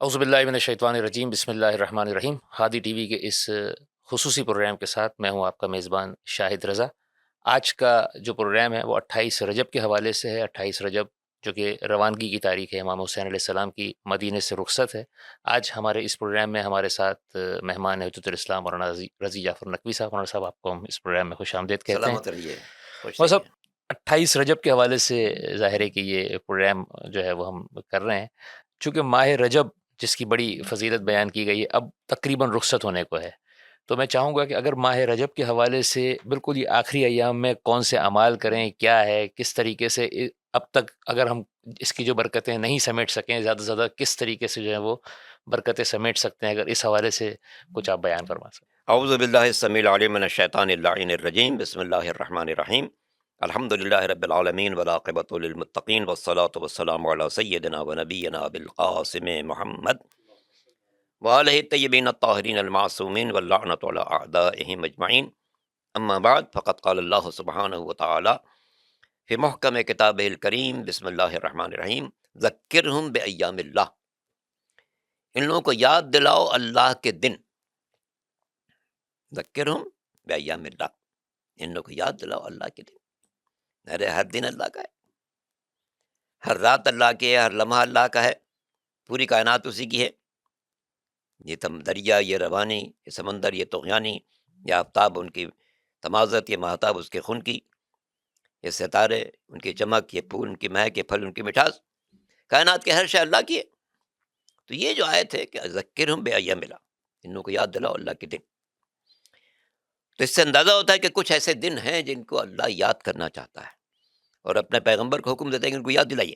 اعوذ باللہ من الشیطان الرجیم، بسم اللہ الرحمن الرحیم۔ ہادی ٹی وی کے اس خصوصی پروگرام کے ساتھ میں ہوں آپ کا میزبان شاہد رضا۔ آج کا جو پروگرام ہے وہ 28 رجب کے حوالے سے ہے۔ 28 رجب جو کہ روانگی کی تاریخ ہے، امام حسین علیہ السلام کی مدینے سے رخصت ہے۔ آج ہمارے اس پروگرام میں ہمارے ساتھ مہمان حجت الاسلام مولانا رضی جعفر نقوی صاحب۔ مولانا صاحب، آپ کو ہم اس پروگرام میں خوش آمدید کہتے ہیں۔ سلامت رہیے، خوش مولانا رہیے۔ صاحب، 28 رجب کے حوالے سے ظاہر ہے کہ یہ پروگرام جو ہے وہ ہم کر رہے ہیں، چونکہ ماہ رجب جس کی بڑی فضیلت بیان کی گئی ہے اب تقریباً رخصت ہونے کو ہے، تو میں چاہوں گا کہ اگر ماہ رجب کے حوالے سے بالکل یہ آخری ایام میں کون سے اعمال کریں، کیا ہے، کس طریقے سے اب تک اگر ہم اس کی جو برکتیں نہیں سمیٹ سکیں، زیادہ سے زیادہ کس طریقے سے جو ہے وہ برکتیں سمیٹ سکتے ہیں، اگر اس حوالے سے کچھ آپ بیان فرما سکیں۔ اعوذ باللہ السمیع العلیم من الشیطان اللعین الرجیم، بسم اللہ الرحمن الرحیم۔ الحمد للہ رب العالمین والعاقبۃ للمتقین والصلاۃ والسلام علی سیدنا و نبینا بالقاسم محمد وآلہ الطیبین الطاہرین المعصومین واللعنۃ علی اعدائہم اجمعین، اما بعد فقد قال اللہ سبحانہ وتعالی فی محکم کتابہ الکریم، بسم اللہ الرحمن الرحیم، ذکرہم بایام اللہ، ان لوگوں کو یاد دلاؤ اللہ کے دن، ذکرہم بایام اللہ، ان لوگوں کو یاد دلاؤ اللہ کے دن۔ ارے ہر دن اللہ کا ہے، ہر رات اللہ کی ہے، ہر لمحہ اللہ کا ہے، پوری کائنات اسی کی ہے۔ یہ دریا، یہ روانی، یہ سمندر، یہ طغیانی، یہ آفتاب ان کی تمازت، یہ مہتاب اس کے خون کی، یہ ستارے ان کی چمک، یہ پھول ان کی مہک، یہ پھل ان کی مٹھاس، کائنات کے ہر شے اللہ کی ہے۔ تو یہ جو آیت ہے کہ ذکرہم بایام اللہ، ان لوگوں کو یاد دلاؤ اللہ کے دن، تو اس سے اندازہ ہوتا ہے کہ کچھ ایسے دن ہیں جن کو اللہ یاد کرنا چاہتا ہے اور اپنے پیغمبر کو حکم دیتے ہیں کہ ان کو یاد دلائیے۔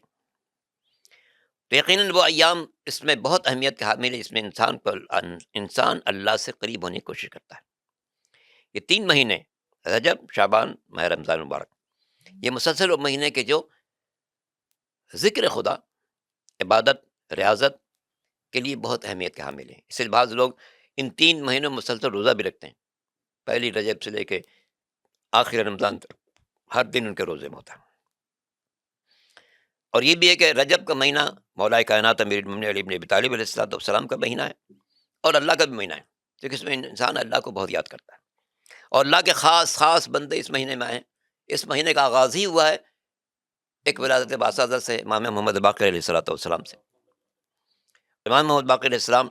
تو یقیناً وہ ایام اس میں بہت اہمیت کے حامل ہے، جس میں انسان اللہ سے قریب ہونے کی کوشش کرتا ہے۔ یہ 3 مہینے، رجب، شعبان، ماہ رمضان مبارک، یہ مسلسل وہ مہینے کے جو ذکر خدا، عبادت، ریاضت کے لیے بہت اہمیت کے حامل ہیں۔ اس سے بعض لوگ ان 3 مہینوں میں مسلسل روزہ بھی رکھتے ہیں، پہلی رجب سے لے کے آخر رمضان تک ہر دن ان کے روزے میں ہوتا ہے۔ اور یہ بھی ہے کہ رجب کا مہینہ مولا کائنات امیر المومنین علی بن ابی طالب علیہ السلام کا مہینہ ہے اور اللہ کا بھی مہینہ ہے، کیونکہ اس میں انسان اللہ کو بہت یاد کرتا ہے، اور اللہ کے خاص خاص بندے اس مہینے میں آئے ہیں۔ اس مہینے کا آغاز ہی ہوا ہے ایک ولادت باصادت سے، امام محمد باقر علیہ السلام سے۔ امام محمد باقر علیہ السلام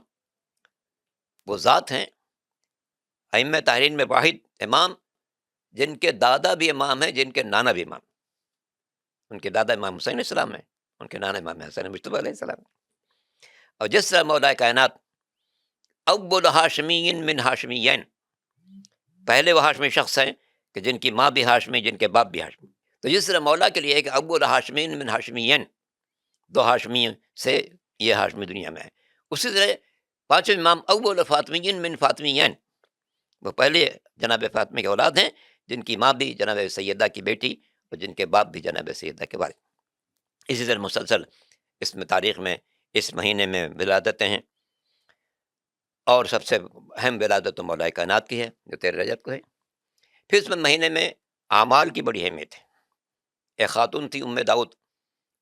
وہ ذات ہیں، ائمہ طاہرین میں واحد امام، جن کے دادا بھی امام ہیں، جن کے نانا بھی امام۔ ان کے دادا امام حسین علیہ السلام ہیں، ان کے نانا امام حسین مجتبیٰ علیہ السلام ہیں۔ اور جس طرح مولا کائنات اول ہاشمی من ہاشمیین، پہلے وہ ہاشمی شخص ہیں کہ جن کی ماں بھی ہاشمی، جن کے باپ بھی ہاشمی، تو جس طرح مولا کے لیے ہے کہ اول ہاشمین من ہاشمیین، 2 ہاشمی سے یہ ہاشمی دنیا میں ہے، اسی طرح 5ویں امام اول فاطمیین من فاطمیین، وہ پہلے جناب فاطمہ کے اولاد ہیں، جن کی ماں بھی جناب سیدہ کی بیٹی اور جن کے باپ بھی جناب سیدہ کے والد۔ اسی طرح مسلسل اس میں تاریخ میں اس مہینے میں ولادتیں ہیں، اور سب سے اہم ولادت تو مولا کائنات کی ہے جو 13 رجب کو ہے۔ پھر اس میں مہینے میں اعمال کی بڑی اہمیت ہے۔ ایک خاتون تھی ام داؤد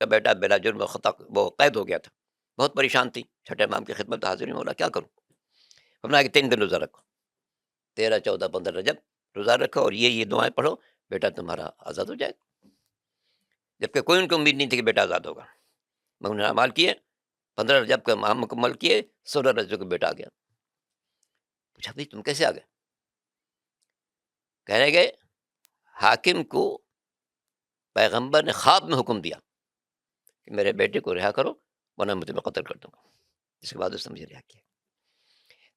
کا بیٹا بلا جرم خطا وہ قید ہو گیا تھا، بہت پریشان تھی، چھٹے امام کی خدمت حاضر ہوئی، مولا کیا کروں؟ ہم نے کہ 3 دن روزہ رکھو، 13، 14، 15 رجب روزہ رکھو، اور یہ دعائیں پڑھو، بیٹا تمہارا آزاد ہو جائے گا۔ جبکہ کوئی ان کو امید نہیں تھی کہ بیٹا آزاد ہوگا، مگر انہوں نے اعمال کیے، 15 رجب کا مہم مکمل کیے، 16 رجب کو بیٹا آ گیا۔ پوچھا بھائی تم کیسے آ گئے؟ کہنے گئے حاکم کو پیغمبر نے خواب میں حکم دیا کہ میرے بیٹے کو رہا کرو ورنہ میں تمہیں قتل کر دوں گا، جس کے بعد اس نے مجھے رہا کیا۔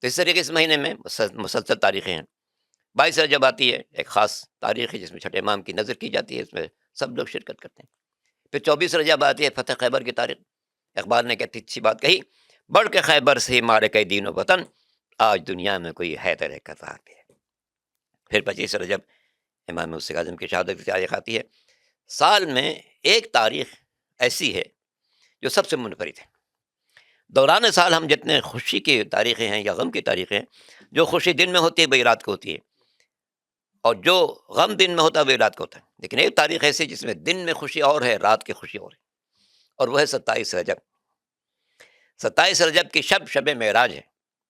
تو اس طریقے اس مہینے میں مسلسل تاریخیں ہیں۔ 22 رجب آتی ہے، ایک خاص تاریخ ہے جس میں چھٹے امام کی نظر کی جاتی ہے، اس میں سب لوگ شرکت کرتے ہیں۔ پھر 24 رجب آتی ہے، فتح خیبر کی تاریخ۔ اخبار نے کہتی اچھی بات کہی، بڑھ کے خیبر سے مارے کئی دین و وطن، آج دنیا میں کوئی حیدر ہے کر رہا ہے۔ پھر 25 رجب امام غوث اعظم کی شہادت کی تاریخ آتی ہے۔ سال میں ایک تاریخ ایسی ہے جو سب سے منفرد ہے۔ دوران سال ہم جتنے خوشی کی تاریخیں ہیں یا غم کی تاریخیں ہیں، جو خوشی دن میں ہوتی ہے وہی رات کو ہوتی ہے، اور جو غم دن میں ہوتا ہے وہی رات کو ہوتا ہے، لیکن ایک تاریخ ایسی جس میں دن میں خوشی اور ہے، رات کی خوشی اور ہے، اور وہ ہے 27 رجب۔ 27 رجب کی شب معراج ہے،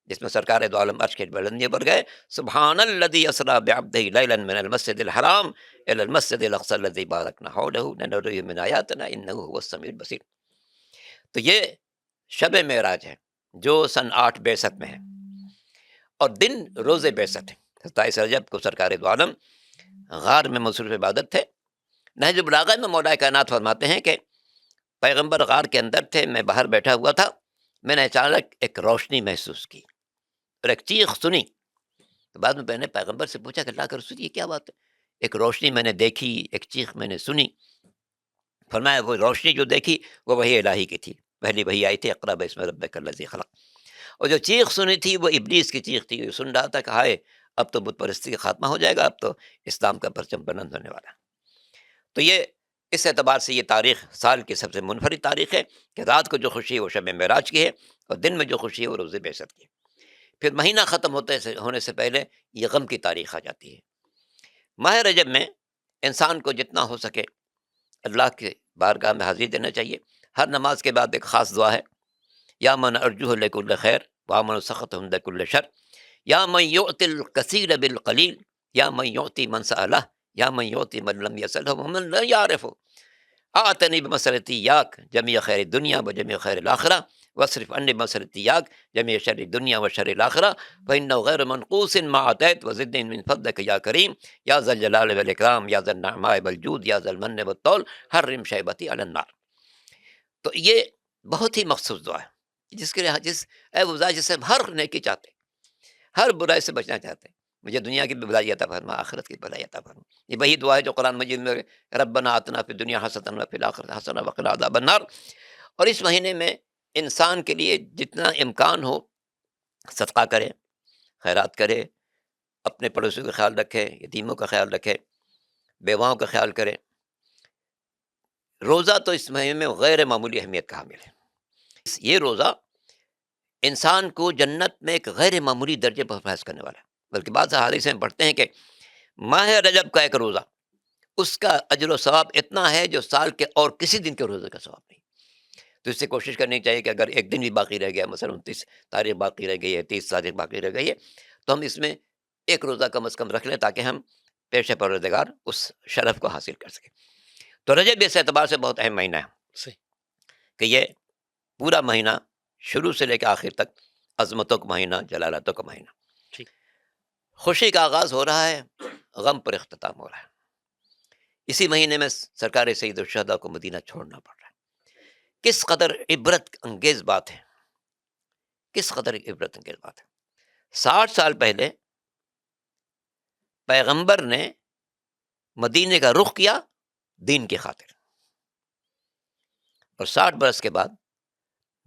جس میں سرکار دو عالم عرش کی بلندیوں پر گئے. سبحان الذی اسریٰ بعبدہ لیلا من المسجد الحرام الی المسجد الاقصی الذی بارکنا حولہ لنریہ من آیاتنا انہ هو السمیع البصیر. تو یہ شب معراج ہے جو سن 8 62 میں ہے، اور دن روز بعثت ہے. 27 رجب کو سرکار دو عالم غار میں مصروف عبادت تھے. نہج البلاغہ میں مولا کائنات فرماتے ہیں کہ پیغمبر غار کے اندر تھے، میں باہر بیٹھا ہوا تھا، میں نے اچانک ایک روشنی محسوس کی اور ایک چیخ سنی. تو بعد میں نے پیغمبر سے پوچھا کہ اللہ کا رسول یہ کیا بات ہے؟ ایک روشنی میں نے دیکھی، ایک چیخ میں نے سنی. فرمایا وہ روشنی جو دیکھی وہ وحی الہی کی تھی، پہلی وحی آئی تھی اقرا باسم ربک الذی خلق. اور جو چیخ سنی تھی وہ ابلیس کی چیخ تھی، وہ سن رہا تھا کہ ہائے اب تو بت پرستی کا خاتمہ ہو جائے گا، اب تو اسلام کا پرچم بلند ہونے والا. تو یہ اس اعتبار سے یہ تاریخ سال کی سب سے منفرد تاریخ ہے کہ رات کو جو خوشی ہے وہ شب معراج کی ہے، اور دن میں جو خوشی ہے وہ روز بعثت کی ہے. پھر مہینہ ختم ہونے سے پہلے یہ غم کی تاریخ آ جاتی ہے. ماہ رجب میں انسان کو جتنا ہو سکے اللہ کے بارگاہ میں حاضری دینا چاہیے. ہر نماز کے بعد ایک خاص دعا ہے، یا من ارجو لکل خیر وامن سخط عند کل شر، یا من یعطی الکثیر بالقلیل، یا من یعطی من سألہ، یا من یعطی من لم یسلہ ومن لا یعرفہ، اعطنی بمسرتی یاک جمیع خیر دنیا و جمیع خیر الاخرہ واصرف عنی بمسرتی یاک جمیع شر دنیا و شر الاخرہ فانہ غیر منقوص ما اعطیت وزدنی من فضلک یا کریم یا ذا الجلال والاکرام یا ذا النعماء والجود یا ذا المن والطول حرم شیبتی علی النار. تو یہ بہت ہی مخصوص دعا ہے جس کے لیے اے وہ ذات جس سے ہم ہر نیکی چاہتے ہیں، ہر برائی سے بچنا چاہتے ہیں. مجھے دنیا کی بھی بھلائی عطا فرما، آخرت کی بھلائی عطا فرما. یہ وہی دعا ہے جو قرآن مجید میں ربنا آتنا فی الدنیا حسنۃ وفی الآخرۃ حسنۃ وقنا عذاب النار. اور اس مہینے میں انسان کے لیے جتنا امکان ہو صدقہ کرے، خیرات کرے، اپنے پڑوسیوں کا خیال رکھے، یتیموں کا خیال رکھے، بیواؤں کا خیال کرے. روزہ تو اس مہینے میں غیر معمولی اہمیت کا حامل ہے. یہ روزہ انسان کو جنت میں ایک غیر معمولی درجے پر فائز کرنے والا ہے. بلکہ بعض حدیث میں پڑھتے ہیں کہ ماہ رجب کا ایک روزہ اس کا اجر و ثواب اتنا ہے جو سال کے اور کسی دن کے روزے کا ثواب نہیں. تو اس سے کوشش کرنی چاہیے کہ اگر ایک دن بھی باقی رہ گیا، مثلا 29 تاریخ باقی رہ گئی ہے، 30 تاریخ باقی رہ گئی ہے، تو ہم اس میں ایک روزہ کم از کم رکھ لیں تاکہ ہم پیش پروردگار اس شرف کو حاصل کر سکیں. تو رجب اس اعتبار سے بہت اہم مہینہ ہے صحیح. کہ یہ پورا مہینہ شروع سے لے کے آخر تک عظمتوں کا مہینہ، جلالتوں کا مہینہ. ٹھیک. خوشی کا آغاز ہو رہا ہے، غم پر اختتام ہو رہا ہے. اسی مہینے میں سرکار سید الشہداء کو مدینہ چھوڑنا پڑ رہا ہے. کس قدر عبرت انگیز بات ہے، کس قدر عبرت انگیز بات ہے. 60 سال پہلے پیغمبر نے مدینے کا رخ کیا دین کی خاطر، اور 60 برس کے بعد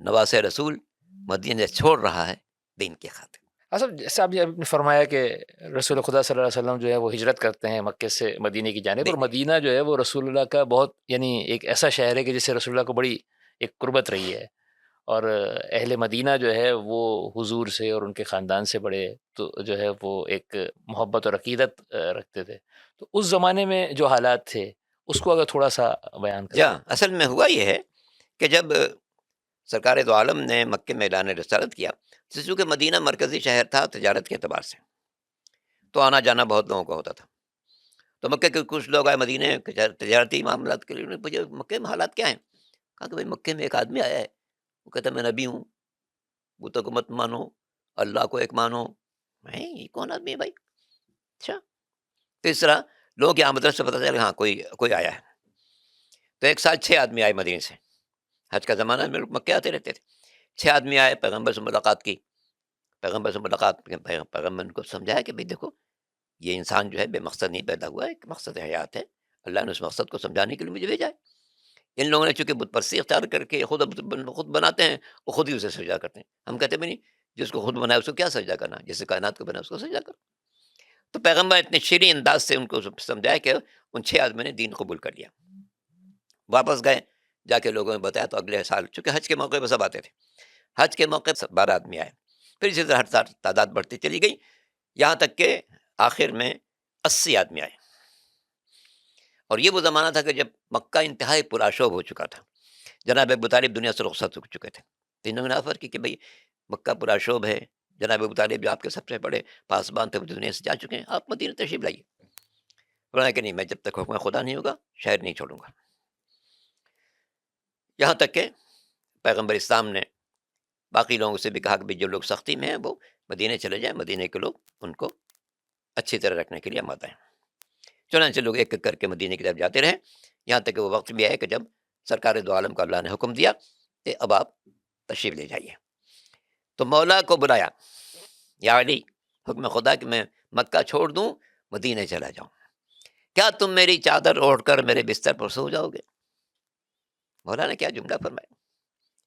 نواس رسول مدینے چھوڑ رہا ہے دین کی خاطر. اصل جیسے آپ نے فرمایا کہ رسول خدا صلی اللہ علیہ وسلم جو ہے وہ ہجرت کرتے ہیں مکے سے مدینے کی جانب، اور مدینہ جو ہے وہ رسول اللہ کا بہت یعنی ایک ایسا شہر ہے کہ جس سے رسول اللہ کو بڑی ایک قربت رہی ہے، اور اہل مدینہ جو ہے وہ حضور سے اور ان کے خاندان سے بڑے تو جو ہے وہ ایک محبت اور عقیدت رکھتے تھے. تو اس زمانے میں جو حالات تھے اس کو اگر تھوڑا سا بیان کریں. اصل میں ہوا یہ ہے کہ جب سرکار دو عالم نے مکے میں اعلان رسالت کیا، چونکہ مدینہ مرکزی شہر تھا تجارت کے اعتبار سے، تو آنا جانا بہت لوگوں کا ہوتا تھا. تو مکے کے کچھ لوگ آئے مدینے تجارتی معاملات کے لیے. مجھے مکے میں حالات کیا ہیں؟ کہا کہ بھائی مکے میں ایک آدمی آیا ہے، وہ کہتا ہے میں نبی ہوں، بتوں کو مت مانو، اللہ کو ایک مانو. یہ کون آدمی ہے بھائی؟ اچھا. تو اس طرح لوگوں کی آمد سے پتہ چلا ہاں کوئی آیا ہے. تو ایک ساتھ 6 آدمی آئے مدینے سے. حج کا زمانہ میں لوگ مکے آتے رہتے تھے. 6 آدمی آئے، پیغمبر سے ملاقات کی. پیغمبر نے کو سمجھایا کہ بھائی دیکھو یہ انسان جو ہے بے مقصد نہیں پیدا ہوا ہے، ایک مقصد حیات ہے، اللہ نے اس مقصد کو سمجھانے کے لیے مجھے بھیجا ہے. ان لوگوں نے چونکہ بت پرستی اختیار کر کے خود بناتے ہیں، وہ خود ہی اسے سجدہ کرتے ہیں. ہم کہتے ہیں نہیں، جس کو خود بنایا اس کو کیا سجدہ کرنا، جس سے کائنات کو بنا اس کو سجدہ کرو. تو پیغمبر اتنے شیریں انداز سے ان کو سمجھایا کہ ان 6 آدمی نے دین قبول کر لیا. واپس گئے، جا کے لوگوں نے بتایا تو اگلے سال چونکہ حج کے موقع پہ سب آتے تھے، حج کے موقع پہ 12 آدمی آئے. پھر اسی طرح ہر سال تعداد بڑھتی چلی گئی، یہاں تک کہ آخر میں 80 آدمی آئے. اور یہ وہ زمانہ تھا کہ جب مکہ انتہائی پرآشوب ہو چکا تھا. جناب ابو طالب دنیا سے رخصت ہو چکے تھے، تو انہوں نے آفر کی کہ بھئی مکہ پورا شوب ہے، جناب ابو طالب جو آپ کے سب سے بڑے پاسبان تھے وہ دنیا سے جا چکے ہیں، آپ مدینہ تشریف لائیے۔ انہوں نے کہ نہیں، میں جب تک حکم خدا نہیں ہوگا شہر نہیں چھوڑوں گا۔ یہاں تک کہ پیغمبر اسلام نے باقی لوگوں سے بھی کہا کہ بھئی جو لوگ سختی میں ہیں وہ مدینے چلے جائیں، مدینے کے لوگ ان کو اچھی طرح رکھنے کے لیے آمادہ ہیں۔ چنانچہ لوگ ایک ایک کر کے مدینے کی طرف جاتے رہے، یہاں تک کہ وہ وقت بھی آئے کہ جب سرکار دو عالم کو اللہ نے حکم دیا کہ اب آپ تشریف لے جائیے۔ تو مولا کو بلایا، یا علی، حکم خدا کہ میں مکہ چھوڑ دوں، مدینے چلا جاؤں، کیا تم میری چادر اوڑھ کر میرے بستر پر سو جاؤ گے؟ مولا نے کیا جملہ فرمایا،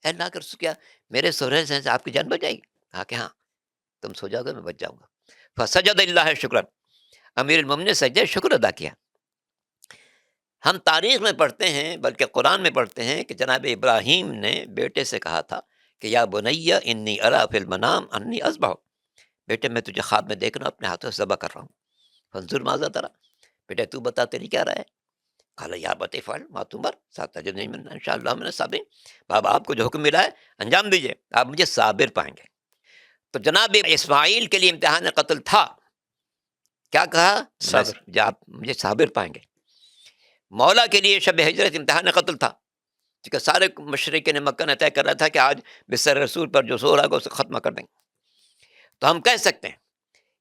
اے اللہ کا رسول، کیا میرے سونے سے آپ کی جان بچ جائے گی؟ کہا کہ ہاں، تم سو جاؤ گے میں بچ جاؤں گا۔ فسجد اللہ شکرا، امیر المومنین نے سجدہ شکر ادا کیا۔ ہم تاریخ میں پڑھتے ہیں، بلکہ قرآن میں پڑھتے ہیں کہ جناب ابراہیم نے بیٹے سے کہا تھا کہ یا بنی انی ارا فی المنام انی اذبح، بیٹے میں تجھے خواب میں دیکھ رہا ہوں اپنے ہاتھوں سے ذبح کر رہا ہوں، فانظر ماذا ترى، بیٹا تو بتا تیری کیا رائے ہے؟ قال یا ابت افعل ما تؤمر ستجدنی ان شاء اللہ من الصابرین، بابا آپ کو جو حکم ملا ہے انجام دیجیے، آپ مجھے صابر پائیں گے۔ تو جناب اسماعیل کے لیے امتحان قتل تھا، کیا کہا؟ صابر۔ آپ مجھے صابر پائیں گے۔ مولا کے لیے شب ہجرت امتحان قتل تھا، کیونکہ سارے مشرکین مکہ نے طے کر رہا تھا کہ آج بستر رسول پر جو سو رہا ہے اسے ختم کر دیں گے۔ تو ہم کہہ سکتے ہیں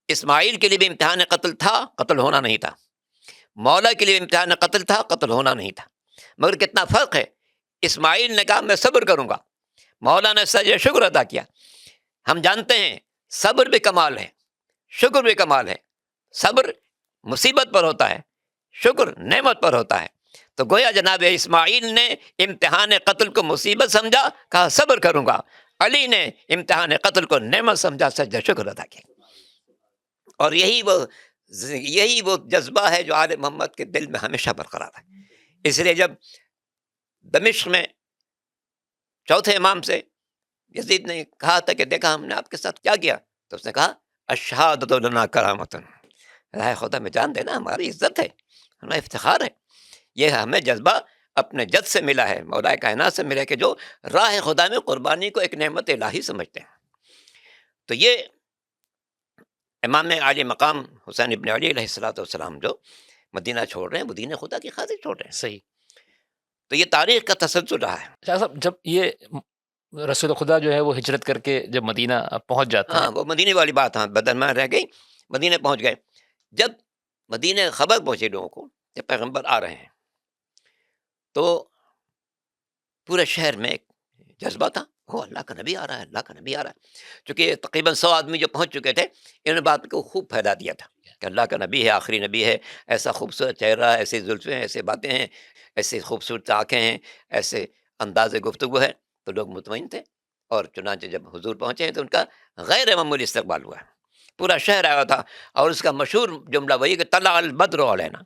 اسماعیل کے لیے بھی امتحان قتل تھا، قتل ہونا نہیں تھا۔ مولا کے لیے امتحان قتل تھا، قتل ہونا نہیں تھا۔ مگر کتنا فرق ہے، اسماعیل نے کہا میں صبر کروں گا، مولا نے سجدہ شکر ادا کیا۔ ہم جانتے ہیں صبر بھی کمال ہے، شکر بھی کمال ہے۔ صبر مصیبت پر ہوتا ہے، شکر نعمت پر ہوتا ہے۔ تو گویا جناب اسماعیل نے امتحان قتل کو مصیبت سمجھا، کہا صبر کروں گا، علی نے امتحان قتل کو نعمت سمجھا، سجدہ شکر ادا کیا۔ اور یہی وہ جذبہ ہے جو آل محمد کے دل میں ہمیشہ برقرار ہے۔ اس لیے جب دمشق میں چوتھے امام سے یزید نے کہا تھا کہ دیکھا ہم نے آپ کے ساتھ کیا کیا، تو اس نے کہا الشہادۃ لنا کرامۃ، راہ خدا میں جان دینا ہماری عزت ہے، ہمارا افتخار ہے۔ یہ ہمیں جذبہ اپنے جد سے ملا ہے، مولا کائنات سے ملا ہے، کہ جو راہ خدا میں قربانی کو ایک نعمت الہی سمجھتے ہیں۔ تو یہ امام عالی مقام حسین ابن علی علیہ السلام جو مدینہ چھوڑ رہے ہیں، مدینہ خدا کی خاطر چھوڑ رہے ہیں۔ صحیح۔ تو یہ تاریخ کا تسلسل رہا ہے۔ شاہ صاحب، جب یہ رسول خدا جو ہے وہ ہجرت کر کے جب مدینہ پہنچ جاتے ہیں، ہاں، وہ مدینے والی بات، ہاں، بدن میں رہ گئی، مدینے پہنچ گئے۔ جب مدینے خبر پہنچی لوگوں کو کہ پیغمبر آ رہے ہیں، تو پورے شہر میں ایک جذبہ تھا، وہ اللہ کا نبی آ رہا ہے، اللہ کا نبی آ رہا ہے۔ چونکہ تقریباً 100 آدمی جو پہنچ چکے تھے، انہوں نے بات کو خوب پھیلا دیا تھا کہ اللہ کا نبی ہے، آخری نبی ہے، ایسا خوبصورت چہرہ، ایسی زلفیں ہیں، ایسے باتیں ہیں، ایسی خوبصورت آنکھیں ہیں، ایسے انداز گفتگو ہے۔ تو لوگ مطمئن تھے، اور چنانچہ جب حضور پہنچے ہیں تو ان کا غیر معمولی استقبال ہوا ہے، پورا شہر آیا تھا۔ اور اس کا مشہور جملہ وہی کہ طلع البدر علینا،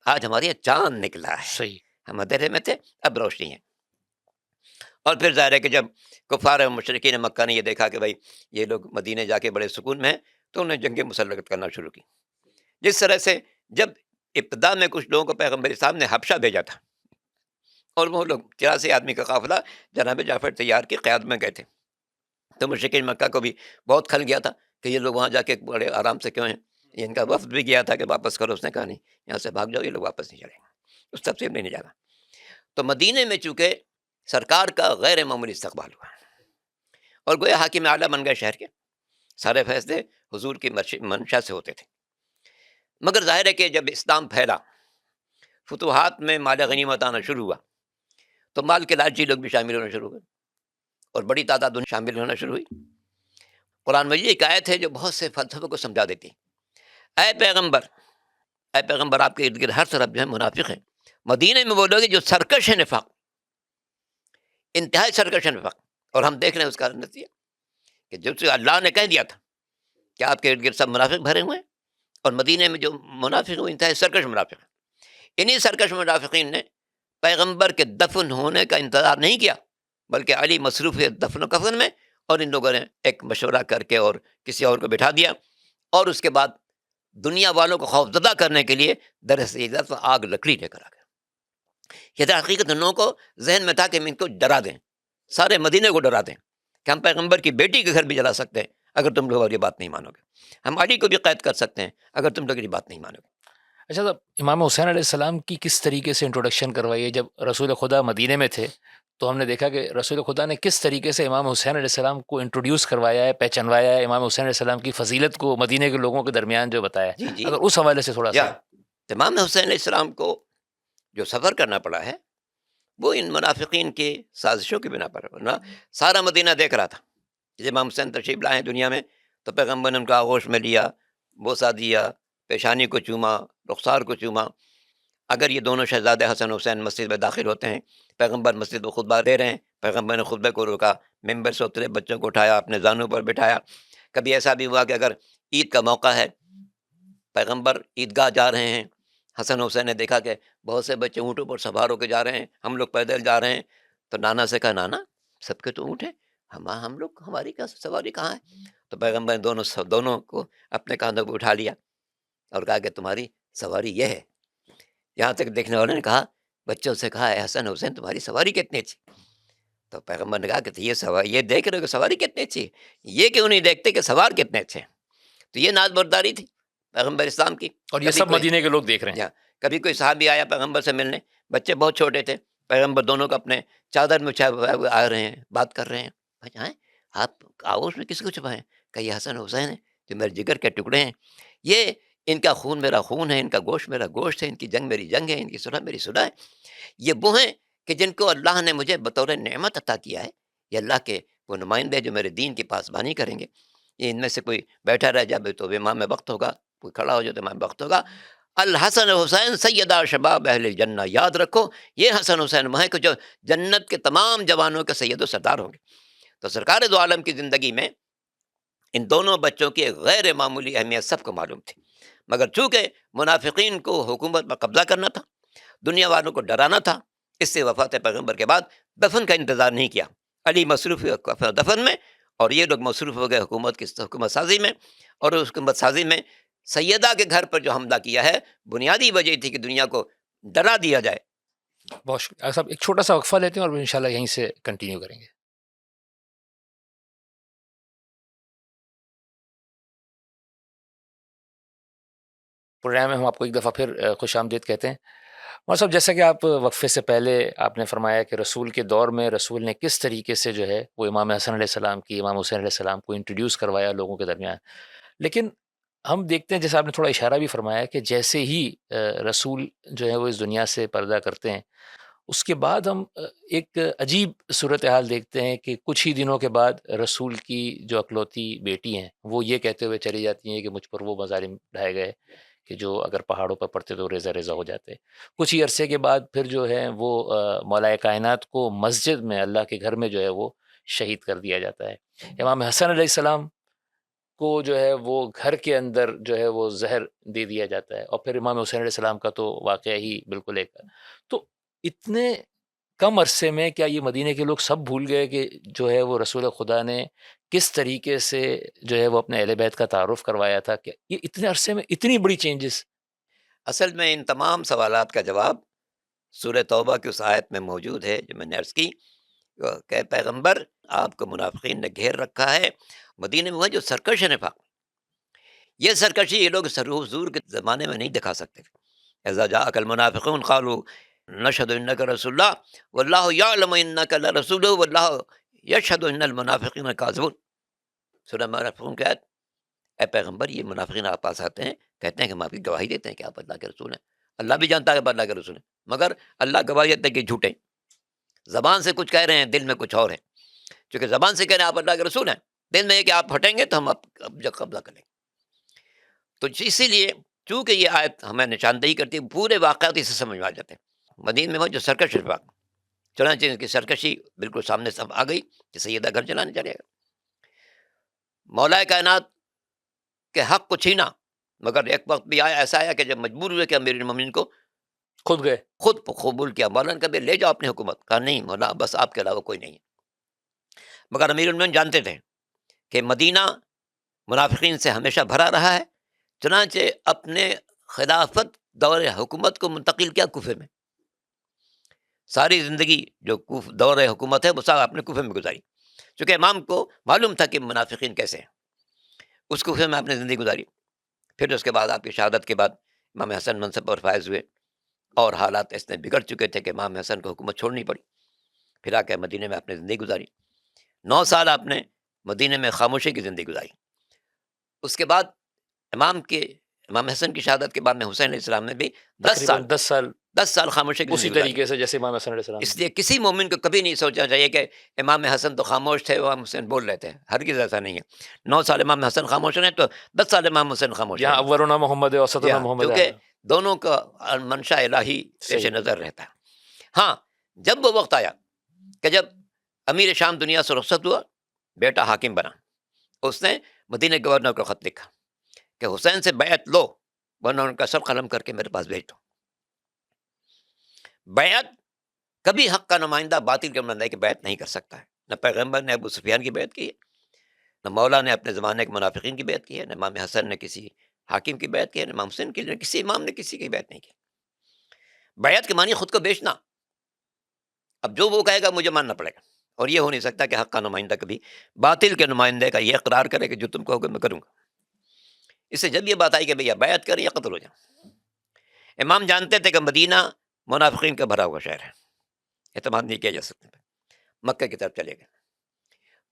آج ہمارے یہاں چاند نکلا ہے، صحیح، ہم اندھیرے میں تھے، اب روشنی ہے۔ اور پھر ظاہر ہے کہ جب کفار و مشرکین مکہ نے یہ دیکھا کہ بھائی یہ لوگ مدینے جا کے بڑے سکون میں ہیں، تو انہوں نے جنگ مسلط کرنا شروع کی۔ جس طرح سے جب ابتدا میں کچھ لوگوں کو پیغمبر صاحب نے حبشہ بھیجا تھا، اور وہ لوگ 83 آدمی کا قافلہ جناب جعفر طیار کی قیادت میں گئے تھے، تو مشرکین مکہ کو بھی بہت کھل گیا تھا کہ یہ لوگ وہاں جا کے بڑے آرام سے کیوں ہیں۔ یہ ان کا وفد بھی گیا تھا کہ واپس کرو، اس نے کہا نہیں، یہاں سے بھاگ جاؤ، یہ لوگ واپس نہیں چلیں گے، اس تفصیل میں نہیں جانا۔ تو مدینے میں چونکہ سرکار کا غیر معمولی استقبال ہوا، اور گویا حاکم اعلیٰ بن گئے شہر کے، سارے فیصلے حضور کی منشا سے ہوتے تھے۔ مگر ظاہر ہے کہ جب اسلام پھیلا، فتوحات میں مال غنیمت آنا شروع ہوا، تو مال کے لالچی لوگ بھی شامل ہونا شروع ہوئے، اور بڑی تعداد ان شامل ہونا شروع ہوئی۔ قرآن مجید ایک آیت ہے جو بہت سے فلسفوں کو سمجھا دیتی ہے۔ اے پیغمبر، آپ کے ارد گرد ہر طرف جو ہے منافق ہیں۔ مدینے میں وہ لوگ ہیں جو سرکش ہیں، نفاق، انتہائی سرکش نفاق، اور ہم دیکھ رہے ہیں اس کا نتیجہ کہ جب سے اللہ نے کہہ دیا تھا کہ آپ کے ارد گرد سب منافق بھرے ہوئے ہیں، اور مدینے میں جو منافق ہیں انتہائی سرکش منافق ہیں۔ انہی سرکش منافقین نے پیغمبر کے دفن ہونے کا انتظار نہیں کیا، بلکہ علی مصروف ہے دفن و کفن میں، اور ان لوگوں نے ایک مشورہ کر کے اور کسی اور کو بٹھا دیا، اور اس کے بعد دنیا والوں کو خوفزدہ کرنے کے لیے درس آگ لکڑی لے کر آ گئے۔ یہ در حقیقت ان لوگوں کو ذہن میں تھا کہ ہم ان کو ڈرا دیں، سارے مدینے کو ڈرا دیں، کہ ہم پیغمبر کی بیٹی کے گھر بھی جلا سکتے ہیں اگر تم لوگ ہماری بات نہیں مانو گے، ہم علی کو بھی قید کر سکتے ہیں اگر تم لوگ یہ بات نہیں مانو گے۔ اچھا صاحب، امام حسین علیہ السلام کی کس طریقے سے انٹروڈکشن کروائی ہے؟ جب رسول خدا مدینے میں تھے تو ہم نے دیکھا کہ رسول خدا نے کس طریقے سے امام حسین علیہ السلام کو انٹروڈیوس کروایا ہے، پہچنوایا ہے، امام حسین علیہ السلام کی فضیلت کو مدینے کے لوگوں کے درمیان جو بتایا ہے، جی جی، اگر اس حوالے سے تھوڑا یا سا۔ امام حسین علیہ السلام کو جو سفر کرنا پڑا ہے وہ ان منافقین کے سازشوں کی بنا پر، ورنہ سارا مدینہ دیکھ رہا تھا کہ جب امام حسین تشریف لائے ہیں دنیا میں تو پیغمبر نے ان کو آغوش میں لیا، بوسہ دیا، پیشانی کو چوما، رخسار کو چوما۔ اگر یہ دونوں شہزادے حسن حسین مسجد میں داخل ہوتے ہیں، پیغمبر مسجد میں خطبہ دے رہے ہیں، پیغمبر نے خطبے کو روکا، ممبر سے اترے، بچوں کو اٹھایا، اپنے زانوں پر بٹھایا۔ کبھی ایسا بھی ہوا کہ اگر عید کا موقع ہے، پیغمبر عیدگاہ جا رہے ہیں، حسن حسین نے دیکھا کہ بہت سے بچے اونٹوں پر سوار ہو کے جا رہے ہیں، ہم لوگ پیدل جا رہے ہیں، تو نانا سے کہا نانا سب کے تو اونٹ ہیں، ہم لوگ ہماری کیا سواری کہاں ہے؟ تو پیغمبر نے دونوں کو اپنے کاندھوں پہ اٹھا لیا اور کہا کہ تمہاری سواری یہ ہے۔ یہاں تک دیکھنے والوں نے کہا، بچوں سے کہا، اے حسن حسین تمہاری سواری کتنی اچھی؟ تو پیغمبر نے کہا کہ یہ دیکھ رہے ہو کہ سواری کتنی اچھی ہے، یہ کیوں نہیں دیکھتے کہ سوار کتنے اچھے ہیں؟ تو یہ ناز برداری تھی پیغمبر اسلام کی۔ اور یہ کبھی سب کوئی مدینے کے لوگ دیکھ رہے ہیں۔ یا کبھی کوئی صحابی آیا پیغمبر سے ملنے، بچے بہت چھوٹے تھے، پیغمبر دونوں کو اپنے چادر میں چھپائے ہوئے آ رہے ہیں، بات کر رہے ہیں۔ بھائی ہیں آپ آغوش میں کس کو چھپائیں؟ کہ یہ حسن حسین ہیں جو میرے جگر کے ٹکڑے ہیں، یہ ان کا خون میرا خون ہے، ان کا گوشت میرا گوشت ہے، ان کی جنگ میری جنگ ہے، ان کی صلح میری صلح ہے۔ یہ وہ ہیں کہ جن کو اللہ نے مجھے بطور نعمت عطا کیا ہے، یہ اللہ کے وہ نمائندے جو میرے دین کی پاسبانی کریں گے۔ یہ ان میں سے کوئی بیٹھا رہ جائے تو امام وقت ہوگا، کوئی کھڑا ہو جائے تو امام وقت ہوگا۔ الحسن حسین سیدہ شباب اہل الجنہ، یاد رکھو یہ حسن حسین وہ ہیں کہ جو جنت کے تمام جوانوں کے سید و سردار ہوں گے۔ تو سرکار دو عالم کی زندگی میں ان دونوں بچوں کی ایک غیر معمولی اہمیت سب کو معلوم تھی، مگر چونکہ منافقین کو حکومت پر قبضہ کرنا تھا، دنیا والوں کو ڈرانا تھا، اس سے وفات پیغمبر کے بعد دفن کا انتظار نہیں کیا۔ علی مصروف ہوئے دفن میں اور یہ لوگ مصروف ہو گئے حکومت سازی میں، اور اس حکومت سازی میں سیدہ کے گھر پر جو حملہ کیا ہے، بنیادی وجہ تھی کہ دنیا کو ڈرا دیا جائے۔ بہت شکریہ صاحب، ایک چھوٹا سا وقفہ لیتے ہیں اور انشاءاللہ یہیں سے کنٹینیو کریں گے۔ پروگرام میں ہم آپ کو ایک دفعہ پھر خوش آمدید کہتے ہیں۔ اور صاحب، جیسا کہ آپ وقفے سے پہلے آپ نے فرمایا کہ رسول کے دور میں رسول نے کس طریقے سے جو ہے وہ امام حسن علیہ السلام کی، امام حسین علیہ السلام کو انٹروڈیوس کروایا لوگوں کے درمیان، لیکن ہم دیکھتے ہیں جیسے آپ نے تھوڑا اشارہ بھی فرمایا کہ جیسے ہی رسول جو ہے وہ اس دنیا سے پردہ کرتے ہیں، اس کے بعد ہم ایک عجیب صورتحال دیکھتے ہیں کہ کچھ ہی دنوں کے بعد رسول کی جو اکلوتی بیٹی ہیں وہ یہ کہتے ہوئے چلی جاتی ہیں کہ مجھ پر وہ مظالم ڈھائے گئے کہ جو اگر پہاڑوں پر پڑتے تو ریزہ ریزہ ہو جاتے۔ کچھ ہی عرصے کے بعد پھر جو ہے وہ مولا کائنات کو مسجد میں، اللہ کے گھر میں جو ہے وہ شہید کر دیا جاتا ہے۔ امام حسن علیہ السلام کو جو ہے وہ گھر کے اندر جو ہے وہ زہر دے دیا جاتا ہے، اور پھر امام حسین علیہ السلام کا تو واقعہ ہی بالکل ایک۔ تو اتنے کم عرصے میں کیا یہ مدینے کے لوگ سب بھول گئے کہ جو ہے وہ رسول خدا نے کس طریقے سے جو ہے وہ اپنے اہل بیت کا تعارف کروایا تھا؟ کہ یہ اتنے عرصے میں اتنی بڑی چینجز؟ اصل میں ان تمام سوالات کا جواب سورہ توبہ کی اس آیت میں موجود ہے جو میں نے عرض کی کہ پیغمبر آپ کو منافقین نے گھیر رکھا ہے، مدینے میں وہ جو سرکش نفاق، یہ سرکشی یہ لوگ حضور کے زمانے میں نہیں دکھا سکتے تھے۔ اذا جاءک المنافقون قالوا نشهد انک رسول اللہ واللہ یعلم انک لرسولہ واللہ یشهد ان المنافقین کاذبون۔ سورہ منافقون کی آیت۔ اے پیغمبر، یہ منافقین آپ پاس آتے ہیں، کہتے ہیں کہ ہم آپ کی گواہی دیتے ہیں کہ آپ اللہ کے رسول ہیں، اللہ بھی جانتا ہے کہ آپ اللہ کے رسول ہیں، مگر اللہ گواہی دیتے ہیں کہ جھوٹے ہیں۔ زبان سے کچھ کہہ رہے ہیں، دل میں کچھ اور ہے۔ چونکہ زبان سے کہہ رہے ہیں آپ اللہ کے رسول ہیں، دل میں یہ کہ آپ ہٹیں گے تو ہم آپ قبضہ کریں گے۔ تو اسی لیے چونکہ یہ آیت ہمیں نشاندہی کرتی ہے، پورے واقعات اسے سمجھ میں آ جاتے ہیں۔ مدین میں وہ جو سرکش نفاق، چنانچہ ان کی سرکشی بالکل سامنے سب آ گئی کہ سیدہ گھر چلانے چلے گا، مولا کائنات کے حق کو چھینا۔ مگر ایک وقت بھی ایسا آیا کہ جب مجبور ہوئے کہ امیر المومنین کو خود گئے۔ خود قبول کیا، مولانا کبھی لے جاؤ اپنی حکومت، کہا نہیں مولا بس آپ کے علاوہ کوئی نہیں ہے۔ مگر امیر المومنین جانتے تھے کہ مدینہ منافقین سے ہمیشہ بھرا رہا ہے، چنانچہ اپنے خلافت دور حکومت کو منتقل کیا کوفے میں۔ ساری زندگی جو دور حکومت ہے وہ سب اپنے کوفے میں گزاری، چونکہ امام کو معلوم تھا کہ منافقین کیسے ہیں، اس کوفے میں آپ نے زندگی گزاری. پھر اس کے بعد آپ کی شہادت کے بعد امام حسن منصب پر فائز ہوئے، اور حالات اتنے بگڑ چکے تھے کہ امام حسن کو حکومت چھوڑنی پڑی. پھر آ کے مدینے میں آپ نے زندگی گزاری. 9 سال آپ نے مدینے میں خاموشی کی زندگی گزاری. اس کے بعد امام حسن کی شہادت کے بعد میں حسین علیہ السلام نے بھی 10 سال 10 سال خاموشی کی اسی زندگی گزاری. طریقے سے جیسے امام حسن علیہ السلام اس لیے کسی مومن کو کبھی نہیں سوچنا چاہیے کہ امام حسن تو خاموش تھے، امام حسین بول رہے تھے. ہرگز ایسا نہیں ہے. 9 سال امام حسن خاموش رہے تو 10 سال امام حسین خاموش یہاں رہے. اولنا محمد ہے اور سطنا محمد کیونکہ ہے. دونوں کا منشا الہی پیش صحیح. نظر رہتا ہے. ہاں، جب وہ وقت آیا کہ جب امیر شام دنیا سے رخصت ہوا، بیٹا حاکم بنا، اس نے مدینہ گورنر کو خط لکھا کہ حسین سے بیعت لو ورنہ ان کا سر قلم کر کے میرے پاس بھیج دو. بیعت کبھی حق کا نمائندہ باطل کے نمائندے کی بیعت نہیں کر سکتا ہے. نہ پیغمبر نے ابو سفیان کی بیعت کی ہے، نہ مولا نے اپنے زمانے کے منافقین کی بیعت کی ہے، نہ امام حسن نے کسی حاکم کی بیعت کی ہے، نہ امام حسین کی، کسی امام نے کسی کی بیعت نہیں کی. بیعت کے معنی خود کو بیچنا. اب جو وہ کہے گا مجھے ماننا پڑے گا، اور یہ ہو نہیں سکتا کہ حق کا نمائندہ کبھی باطل کے نمائندے کا یہ اقرار کرے کہ جو تم کہو گے میں کروں گا. اس سے جب یہ بات آئی کہ بھیا بیعت کریں یا قتل ہو جائیں، امام جانتے تھے کہ مدینہ منافقین کا بھرا ہوا شہر ہے، اعتماد نہیں کیا جا سکتا. مکہ کی طرف چلے گئے.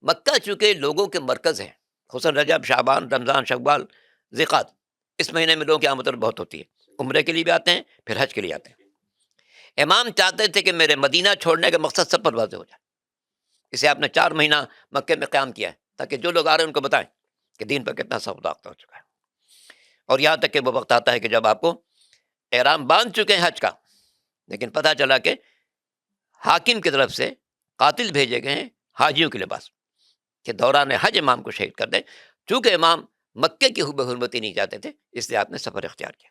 مکہ چونکہ لوگوں کے مرکز ہے، خصوصاً رجب، شعبان، رمضان، شوال، ذیقات، اس مہینے میں لوگوں کی آمد بہت ہوتی ہے. عمرے کے لیے بھی آتے ہیں، پھر حج کے لیے آتے ہیں. امام چاہتے تھے کہ میرے مدینہ چھوڑنے کا مقصد سب پر واضح ہو جائے. اسے آپ نے 4 مہینہ مکے میں قیام کیا ہے تاکہ جو لوگ آ رہے ہیں ان کو بتائیں کہ دین پر کتنا سخت ضابطہ ہو چکا ہے. اور یہاں تک کہ وہ وقت آتا ہے کہ جب آپ کو احرام باندھ چکے ہیں حج کا، لیکن پتہ چلا کہ حاکم کی طرف سے قاتل بھیجے گئے ہیں حاجیوں کے لباس کہ دوران حج امام کو شہید کر دیں. چونکہ امام مکے کی حب حرمتی نہیں چاہتے تھے، اس لیے آپ نے سفر اختیار کیا.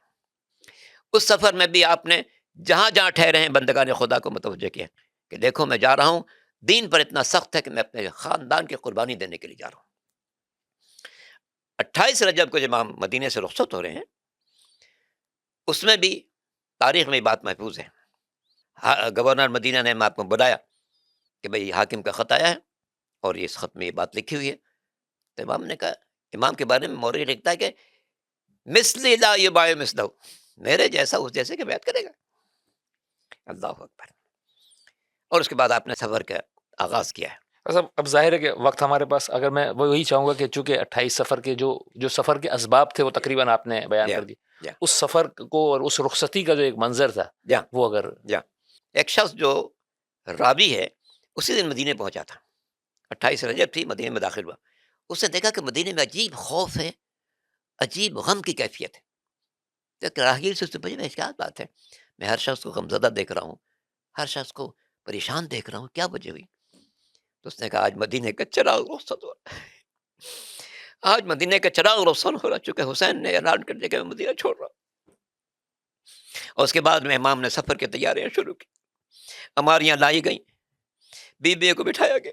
اس سفر میں بھی آپ نے جہاں جہاں ٹھہرے ہیں بندگان خدا کو متوجہ کیا کہ دیکھو میں جا رہا ہوں، دین پر اتنا سخت ہے کہ میں اپنے خاندان کی قربانی دینے کے لیے جا رہا ہوں. 28 رجب کو جب امام مدینے سے رخصت ہو رہے ہیں، اس میں بھی تاریخ میں بات محفوظ ہے. گورنر مدینہ نے آپ کو بلایا کہ بھئی حاکم کا خط آیا ہے اور اس خط میں یہ بات لکھی ہوئی ہے. تو امام نے کہا، امام کے بارے میں مورخ لکھتا ہے کہ مثلی لا یباع مثلہ، میرے جیسا اس جیسے کہ بیعت کرے گا. اللہ اکبر. اور اس کے بعد آپ نے سفر کا آغاز کیا ہے. اب ظاہر ہے کہ وقت ہمارے پاس، اگر میں وہی چاہوں گا کہ چونکہ 28 سفر کے جو سفر کے اسباب تھے وہ تقریباً آپ نے بیان کر دی. اس سفر کو اور اس رخصتی کا جو ایک منظر تھا وہ اگر ایک شخص جو راوی ہے اسی دن مدینے پہنچا تھا، 28 رجب تھی، مدینے میں داخل ہوا. اس نے دیکھا کہ مدینے میں عجیب خوف ہے، عجیب غم کی کیفیت ہے. راہگیر سے پوچھا میں کیا بات ہے، میں ہر شخص کو غمزدہ دیکھ رہا ہوں، ہر شخص کو پریشان دیکھ رہا ہوں، کیا وجہ ہوئی؟ تو اس نے کہا آج مدینے کا چراغ روشن ہو رہا ہے، آج مدینے کا چراغ روشن ہو رہا ہے، چونکہ حسین نے اعلان کر دیا کہ میں مدینہ چھوڑ رہا ہوں. اور اس کے بعد میں امام نے سفر کی تیاریاں شروع کی. ہماریاں لائی گئیں، بیویوں کو بٹھایا گیا.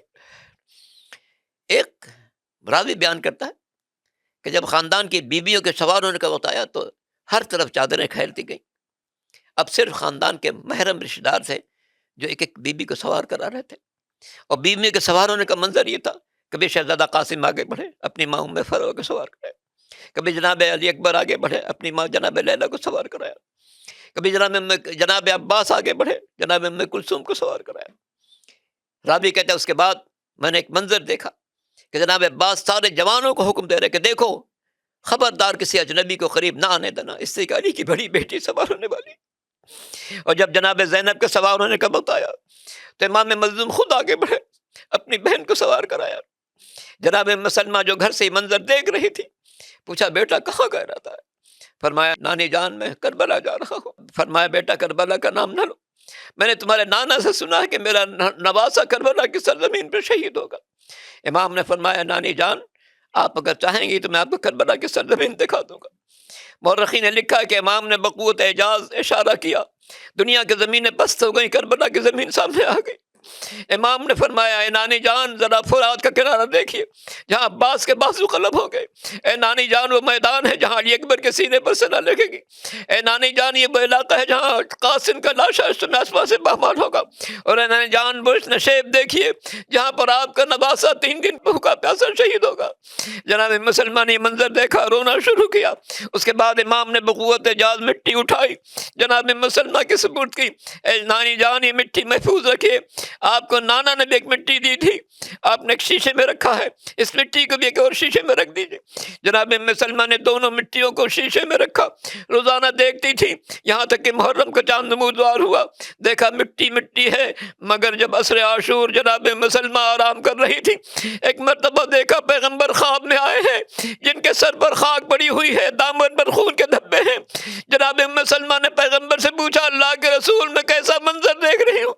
ایک راوی بیان کرتا ہے کہ جب خاندان کی بیویوں کے سوار ہونے کا وقت آیا تو ہر طرف چادریں کھیل دی گئیں. اب صرف خاندان کے محرم رشتہ دار تھے جو ایک ایک بیوی کو سوار کرا رہے تھے. اور بیوی کے سوار ہونے کا منظر یہ تھا، کبھی شہزادہ قاسم آگے بڑھے اپنی ماں ام فروخ کو سوار کرائے، کبھی جناب علی اکبر آگے بڑھے اپنی ماں جناب لیلا کو سوار کرایا، کبھی جناب عباس آگے بڑھے جناب ام کلثوم کو سوار کرایا. راوی کہتا ہے اس کے بعد میں نے ایک منظر دیکھا کہ جناب عباس سارے جوانوں کو حکم دے رہے کہ دیکھو خبردار کسی اجنبی کو قریب نہ آنے دینا، اس سے علی کی بڑی بیٹی سوار ہونے والی. اور جب جناب زینب کے سوار ہونے کا وقت آیا تو امام مظلوم خود آگے بڑھے اپنی بہن کو سوار کرایا. جناب مسلمہ جو گھر سے ہی منظر دیکھ رہی تھی پوچھا بیٹا کہاں گیا رہتا ہے؟ فرمایا نانی جان میں کربلا جا رہا ہوں. فرمایا بیٹا کربلا کا نام نہ لو، میں نے تمہارے نانا سے سنا ہے کہ میرا نواسا کربلا کی سرزمین پہ شہید ہوگا. امام نے فرمایا نانی جان آپ اگر چاہیں گی تو میں آپ کو کربلا کی سرزمین دکھا دوں گا. مورخین نے لکھا کہ امام نے بقوت اعجاز اشارہ کیا، دنیا کی زمینیں پست ہو گئی، کربلا کی زمین سامنے آ گئی. امام نے فرمایا اے نانی جان ذرا فرات کا کنارہ دیکھیے جہاں عباس کے بازو قلم ہو گئے، اے نانی جان وہ میدان ہے جہاں علی اکبر کے سینے پر سنا لگے گی، اے نانی جان یہ وہ علاقہ ہے جہاں قاسم کا لاشا اس میں آسمان سے بہمان ہوگا، اور اے نانی جان برج نشیب دیکھیے جہاں پر آپ کا نواسا 3 دن بھوکا پیاسا شہید ہوگا۔ جناب مسلمان نے یہ منظر دیکھا، رونا شروع کیا۔ اس کے بعد امام نے بقوت اجاز مٹی اٹھائی، جناب مسلمہ کے سپرد کی، اے نانی جان یہ مٹی محفوظ رکھیے، آپ کو نانا نے بھی ایک مٹی دی تھی، آپ نے ایک شیشے میں رکھا ہے، اس مٹی کو بھی ایک اور شیشے میں رکھ دیجیے۔ جناب مسلمہ نے دونوں مٹیوں کو شیشے میں رکھا، روزانہ دیکھتی تھی یہاں تک کہ محرم کا چاند نمودوار ہوا، دیکھا مٹی مٹی ہے، مگر جب عصر عاشور جناب مسلمہ آرام کر رہی تھی، ایک مرتبہ دیکھا پیغمبر خواب میں آئے ہیں جن کے سر پر خاک پڑی ہوئی ہے، دامن پر خون کے دھبے ہیں۔ جناب مسلمہ نے پیغمبر سے پوچھا اللہ کے رسول میں کیسا منظر دیکھ رہی ہوں؟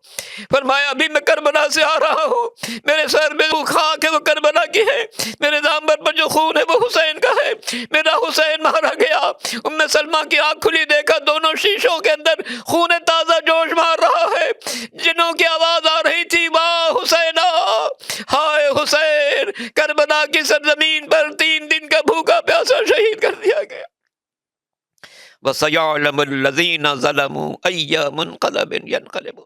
فرمایا ابھی میں کربلا سے آ رہا ہوں، میرے سر میں وہ خاک ہے وہ کربلا کی ہے، میرے دامن پر جو خون ہے وہ حسین کا ہے، میرا حسین مارا گیا۔ ام سلمہ کی آنکھ کھلی، دیکھا دونوں شیشوں کے اندر خون تازہ جوش مار رہا ہے، جنوں کی آواز آ رہی تھی واہ حسینہ، ہائے حسین، کربلا کی سرزمین پر 3 دن کا بھوکا پیاسا شہید کر دیا گیا۔ وَسَيَعْلَمُ الَّذِينَ ظَلَمُوا أَيَّ مُنْقَلَبٍ يَنْقَلِبُونَ۔